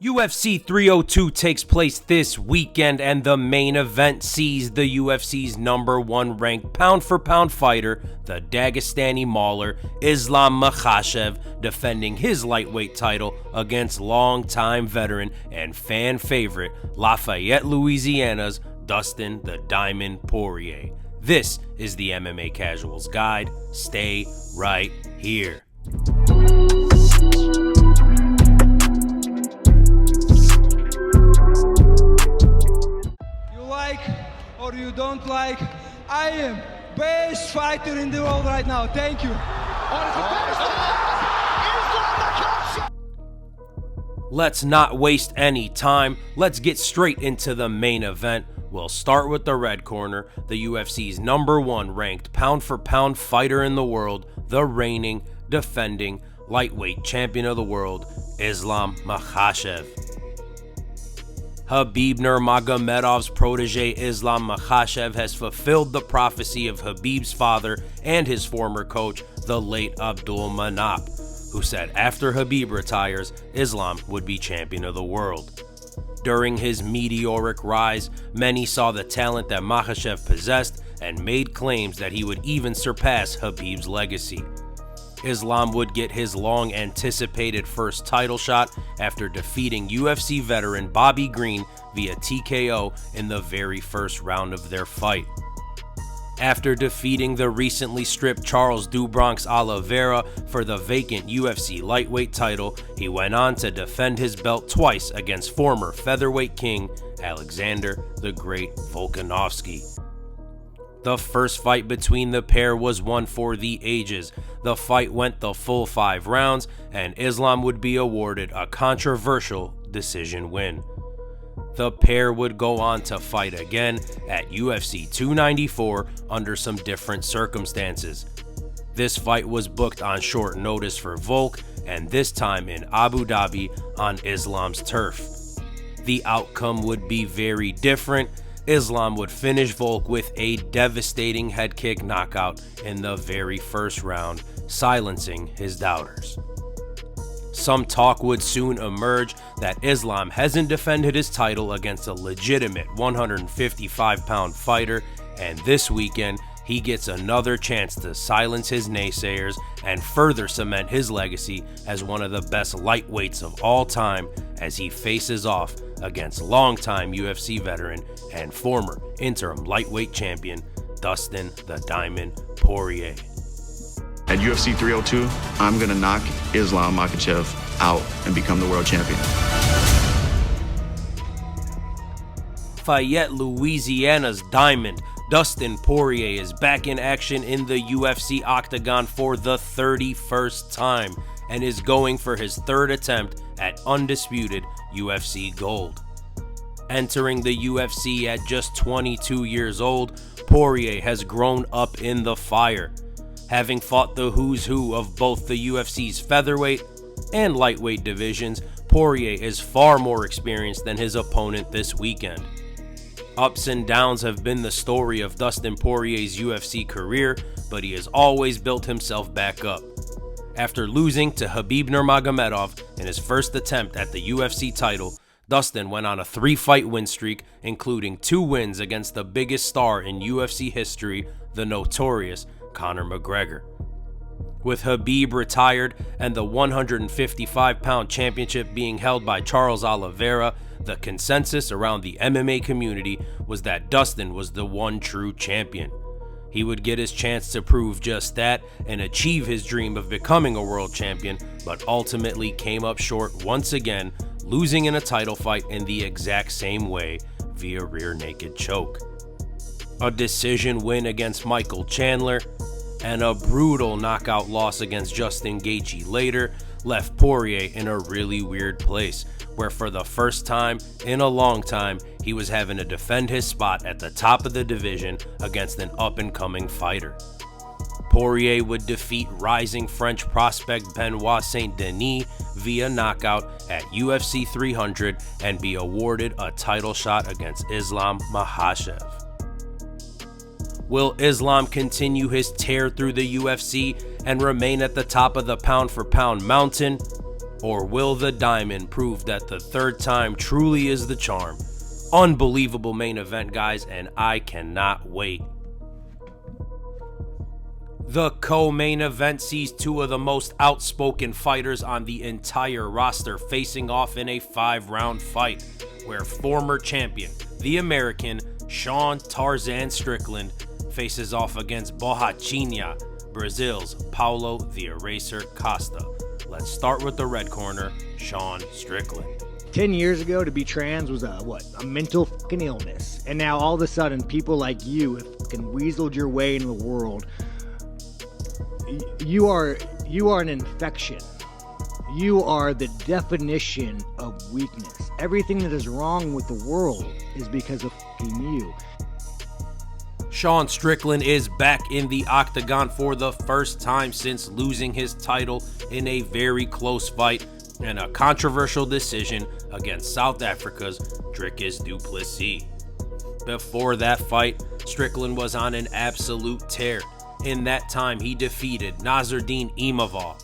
UFC 302 takes place this weekend, and the main event sees the UFC's #1 ranked pound-for-pound fighter, the Dagestani mauler Islam Makhachev, defending his lightweight title against longtime veteran and fan favorite Lafayette, Louisiana's Dustin the Diamond Poirier. This is the MMA Casuals Guide. Stay right here. Or you don't like, I am best fighter in the world right now. Thank you. Let's not waste any time. Let's get straight into the main event. We'll start with the red corner, the UFC's #1 ranked pound-for-pound fighter in the world, the reigning, defending, lightweight champion of the world, Islam Makhachev. Khabib Nurmagomedov's protege Islam Makhachev has fulfilled the prophecy of Khabib's father and his former coach, the late Abdul Manap, who said after Khabib retires, Islam would be champion of the world. During his meteoric rise, many saw the talent that Makhachev possessed and made claims that he would even surpass Khabib's legacy. Islam would get his long-anticipated first title shot after defeating UFC veteran Bobby Green via TKO in the very first round of their fight. After defeating the recently stripped Charles do Bronx Oliveira for the vacant UFC lightweight title, he went on to defend his belt twice against former featherweight king Alexander the Great Volkanovski. The first fight between the pair was one for the ages. The fight went the full 5 rounds, and Islam would be awarded a controversial decision win. The pair would go on to fight again at UFC 294 under some different circumstances. This fight was booked on short notice for Volk, and this time in Abu Dhabi on Islam's turf. The outcome would be very different. Islam would finish Volk with a devastating head kick knockout in the very first round, silencing his doubters. Some talk would soon emerge that Islam hasn't defended his title against a legitimate 155-pound fighter, and this weekend he gets another chance to silence his naysayers and further cement his legacy as one of the best lightweights of all time as he faces off against longtime UFC veteran and former interim lightweight champion Dustin the Diamond Poirier. At UFC 302, I'm going to knock Islam Makhachev out and become the world champion. Lafayette, Louisiana's Diamond, Dustin Poirier is back in action in the UFC octagon for the 31st time and is going for his 3rd attempt at undisputed UFC gold. Entering the UFC at just 22 years old, Poirier has grown up in the fire, having fought the who's who of both the UFC's featherweight and lightweight divisions. Poirier is far more experienced than his opponent this weekend. Ups and downs have been the story of Dustin Poirier's UFC career, but he has always built himself back up. After losing to Khabib Nurmagomedov in his first attempt at the UFC title, Dustin went on a 3-fight win streak, including 2 wins against the biggest star in UFC history, the notorious Conor McGregor. With Khabib retired and the 155-pound championship being held by Charles Oliveira, the consensus around the MMA community was that Dustin was the one true champion. He would get his chance to prove just that and achieve his dream of becoming a world champion, but ultimately came up short once again, losing in a title fight in the exact same way via rear naked choke. A decision win against Michael Chandler and a brutal knockout loss against Justin Gaethje later left Poirier in a really weird place, where for the first time in a long time, he was having to defend his spot at the top of the division against an up-and-coming fighter. Poirier would defeat rising French prospect Benoit Saint-Denis via knockout at UFC 300 and be awarded a title shot against Islam Makhachev. Will Islam continue his tear through the UFC and remain at the top of the pound-for-pound mountain? Or will the Diamond prove that the third time truly is the charm? Unbelievable main event, guys, and I cannot wait. The co-main event sees two of the most outspoken fighters on the entire roster facing off in a 5-round fight, where former champion, the American Sean Tarzan Strickland, faces off against Borrachinha, Brazil's Paulo the Eraser Costa. Let's start with the red corner, Sean Strickland. 10 years ago, to be trans was a mental fucking illness. And now all of a sudden, people like you have fucking weaseled your way into the world. You are an infection. You are the definition of weakness. Everything that is wrong with the world is because of fucking you. Sean Strickland is back in the octagon for the first time since losing his title in a very close fight and a controversial decision against South Africa's Dricus du Plessis. Before that fight, Strickland was on an absolute tear. In that time, he defeated Nasruddin Imavov,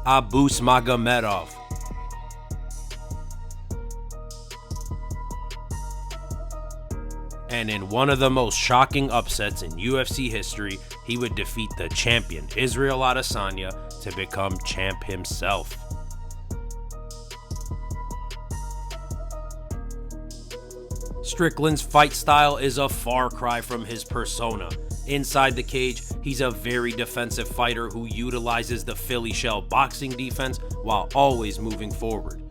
Abus Magomedov, and in one of the most shocking upsets in UFC history, he would defeat the champion Israel Adesanya to become champ himself. Strickland's fight style is a far cry from his persona. Inside the cage, he's a very defensive fighter who utilizes the Philly shell boxing defense while always moving forward.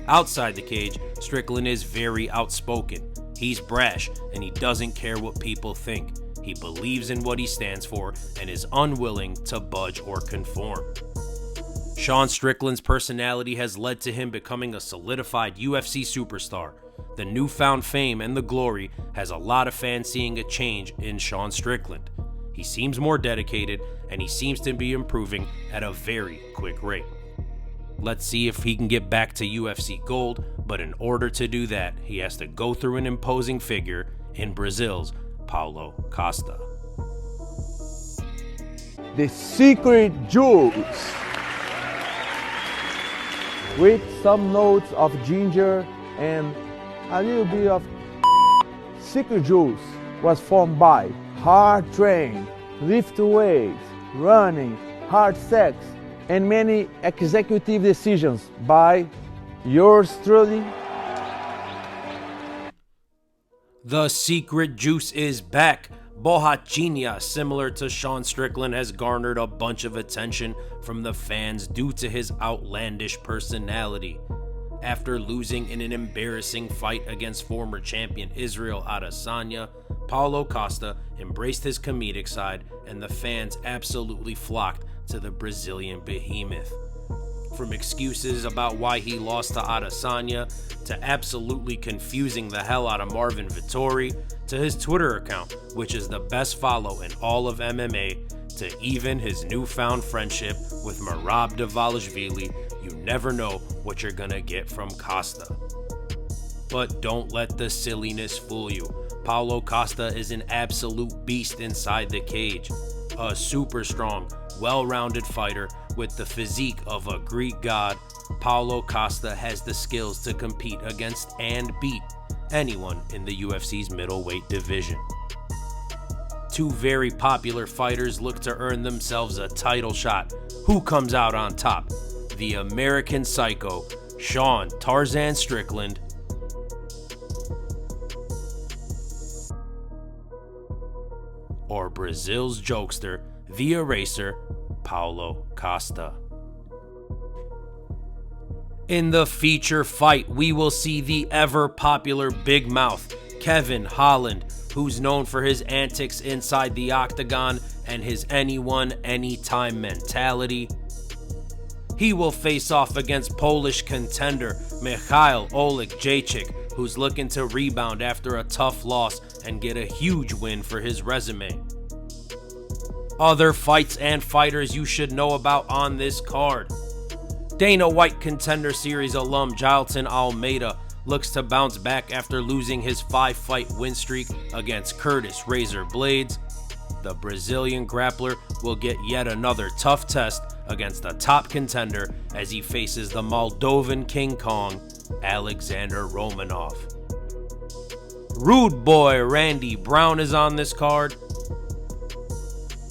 Outside the cage, Strickland is very outspoken. He's brash and he doesn't care what people think. He believes in what he stands for and is unwilling to budge or conform. Sean Strickland's personality has led to him becoming a solidified UFC superstar. The newfound fame and the glory has a lot of fans seeing a change in Sean Strickland. He seems more dedicated and he seems to be improving at a very quick rate. Let's see if he can get back to UFC gold, but in order to do that, he has to go through an imposing figure in Brazil's Paulo Costa. The secret juice, with some notes of ginger and a little bit of secret juice, was formed by hard training, lift weights, running, hard sex, and many executive decisions by yours truly. The secret juice is back. Borrachinha, similar to Sean Strickland, has garnered a bunch of attention from the fans due to his outlandish personality. After losing in an embarrassing fight against former champion Israel Adesanya, Paulo Costa embraced his comedic side and the fans absolutely flocked to the Brazilian behemoth. From excuses about why he lost to Adesanya, to absolutely confusing the hell out of Marvin Vettori, to his Twitter account, which is the best follow in all of MMA, to even his newfound friendship with Merab Dvalishvili, you never know what you're gonna get from Costa. But don't let the silliness fool you. Paulo Costa is an absolute beast inside the cage. A super strong, well-rounded fighter with the physique of a Greek god, Paulo Costa has the skills to compete against and beat anyone in the UFC's middleweight division. Two very popular fighters look to earn themselves a title shot. Who comes out on top? The American Psycho, Sean Tarzan Strickland, or Brazil's jokester, the Eraser, Paulo Costa. In the feature fight, we will see the ever-popular Big Mouth, Kevin Holland, who's known for his antics inside the octagon and his anyone, anytime mentality. He will face off against Polish contender Michal Oleksiejczuk, who's looking to rebound after a tough loss and get a huge win for his resume. Other fights and fighters you should know about on this card. Dana White Contender Series alum Jailton Almeida looks to bounce back after losing his 5-fight win streak against Curtis Razor Blades. The Brazilian grappler will get yet another tough test against a top contender as he faces the Moldovan King Kong, Alexandr Romanov. Rude boy Randy Brown is on this card.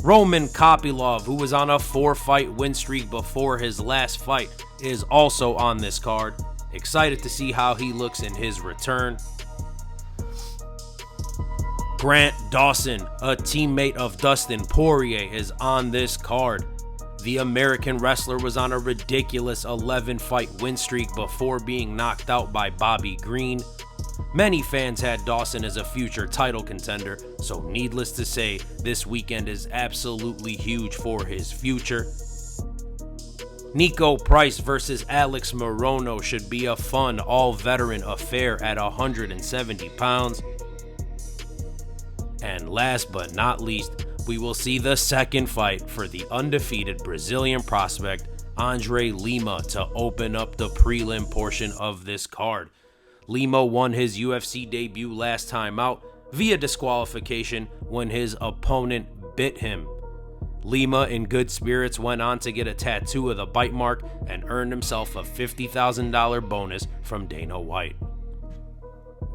Roman Kopylov, who was on a 4-fight win streak before his last fight, is also on this card. Excited to see how he looks in his return. Grant Dawson, a teammate of Dustin Poirier, is on this card. The American wrestler was on a ridiculous 11-fight win streak before being knocked out by Bobby Green. Many fans had Dawson as a future title contender, so needless to say, this weekend is absolutely huge for his future. Niko Price versus Alex Morono should be a fun, all-veteran affair at 170 pounds. And last but not least, we will see the second fight for the undefeated Brazilian prospect Andre Lima to open up the prelim portion of this card. Lima won his UFC debut last time out via disqualification when his opponent bit him. Lima, in good spirits, went on to get a tattoo of the bite mark and earned himself a $50,000 bonus from Dana White.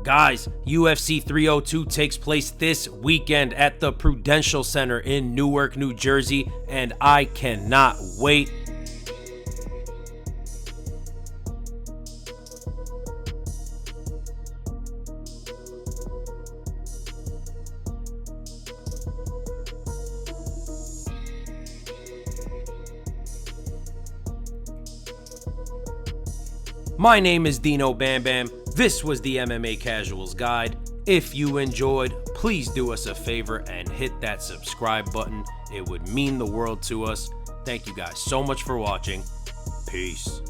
Guys, UFC 302 takes place this weekend at the Prudential Center in Newark, New Jersey, and I cannot wait. My name is Dino Bam Bam. This was the MMA Casuals Guide. If you enjoyed, please do us a favor and hit that subscribe button. It would mean the world to us. Thank you guys so much for watching. Peace.